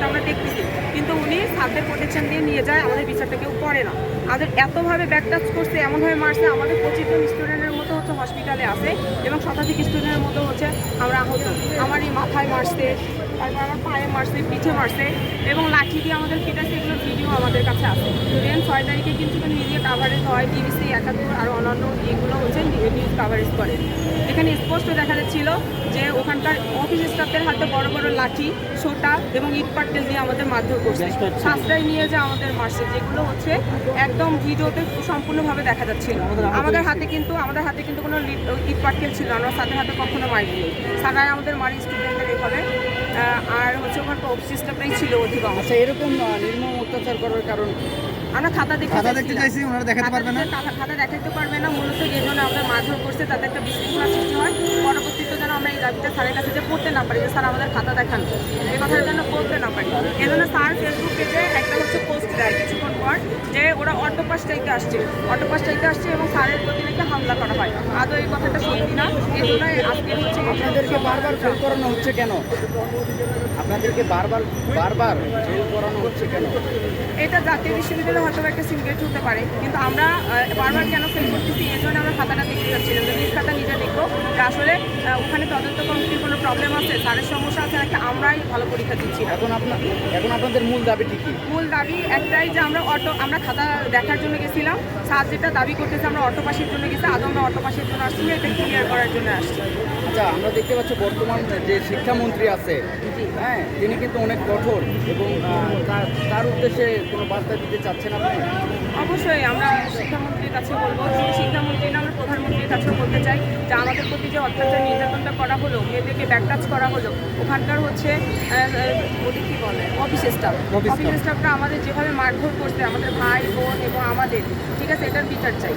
বিষয়টা আমরা দেখতেছি, কিন্তু উনি স্যারদের প্রোটেকশন দিয়ে নিয়ে যায়, আমাদের বিচারটা কেউ করে না। আমাদের এতভাবে ব্যাক টাচ করছে, এমনভাবে মারছে, আমাদের 25 জন স্টুডেন্টের মতো হচ্ছে হসপিটালে আছে এবং শতাধিক স্টুডেন্টের মতো হচ্ছে আমরা আহত। আমার এই মাথায় মারছে, তারপর আমার পায়ে মারছে, পিঠে মারছে এবং লাঠি দিয়ে আমাদের পিটাচ্ছে, এগুলো ভিডিও আমাদের কাছে আছে। দেন 6 তারিখে কিন্তু মিডিয়া কাভারেজ হয়, টিভিসি 71 আর অন্যান্য এগুলো হচ্ছে নিউজ কাভারেজ করে। এখানে স্পষ্ট দেখা যাচ্ছিল যে ওখানকার অফিস স্টাফদের হাতে বড় বড় লাঠি, সোটা এবং ইট পাটকেল দিয়ে আমাদের মারধর করছে, সাশ্রয় নিয়ে যে আমাদের মারছে, যেগুলো হচ্ছে একদম ভিডিওতে সম্পূর্ণভাবে দেখা যাচ্ছিল। আমাদের হাতে কিন্তু কোনো ইট পাটকেল ছিল না, আমরা স্যারদের হাতে কখনো মারিনি। স্যাররাই আমাদের মারি স্টুডেন্টদের এভাবে, আর হচ্ছে ওখানে অফিস স্টাফরাই ছিল অধিকাংশ। আচ্ছা, এরকম নির্মম অত্যাচার করার কারণ আমরা খাতা দেখতে চাইছি, ওনারা দেখাতে পারবে না, খাতা দেখাতে পারবে না, মূলত এই জন্য আমাদের মারধর করছে, তাতে একটা বিশৃঙ্খলা সৃষ্টি হয়। পরবর্তীতে যেন আমরা এই দাবিটা স্যারের কাছে যে পড়তে না পারি, যে স্যার আমাদের খাতা দেখান, এই কথাটা যেন বলতে না পারি। এই জন্য স্যার ফেসবুক পেজে একটা হচ্ছে পোস্ট দেয় কিছুক্ষণ পর, যে ওরা অটোপাস চাইতে আসছে এবং স্যারের প্রতি নাকি হামলা করা হয়। আদৌ এই কথাটা সত্যি না, এই জন্য আজকে হচ্ছে আপনাদেরকে বারবার ফেল করানো হচ্ছে কেন? আপনাদেরকে বারবার ফেল করানো হচ্ছে কেন? এটা জাতীয় বিশ্ববিদ্যালয়ে হয়তো একটা সিনক্রেট হতে পারে, কিন্তু আমরা বারবার কেন ফেল করতেছি, এই জন্য আমরা খাতাটা দেখতে যাচ্ছিলাম, যে নিজ খাতা নিজে দেখবো যে আসলে ওখানে তদন্ত কমিটির কোনো প্রবলেম আছে, স্যারের সমস্যা আছে নাকি আমরাই ভালো পরীক্ষা দিচ্ছি না। এখন আপনাদের মূল দাবিটি কি? মূল দাবি একটাই, যে আমরা খাতা দেখার জন্য গেছিলাম, স্যার যেটা দাবি করতেছে আমরা অটো পাসের জন্য গেছি, আদৌ আমরা অটো পাসের জন্য আসছি না, এটা ক্লিয়ার করার জন্য আসছি। আচ্ছা, আমরা দেখতে পাচ্ছি বর্তমান যে শিক্ষামন্ত্রী আছে, হ্যাঁ, তিনি কিন্তু অনেক কঠোর এবং তার উদ্দেশ্যে কোনো বার্তা দিতে চাচ্ছেন আপনি? অবশ্যই আমরা শিক্ষামন্ত্রীর কাছে বলবো, শুধু শিক্ষামন্ত্রী না, আমরা প্রধানমন্ত্রীর কাছেও বলতে চাই যে আমাদের প্রতি যে অত্যাচার নির্যাতনটা করা হলো, মেয়েদেরকে ব্যাকটাচ করা হলো, ওখানকার হচ্ছে ওদের কী বলে অফিস স্টাফরা আমাদের যেভাবে মারধর করছে, আমাদের ভাই বোন এবং আমাদের, ঠিক আছে, এটার বিচার চাই।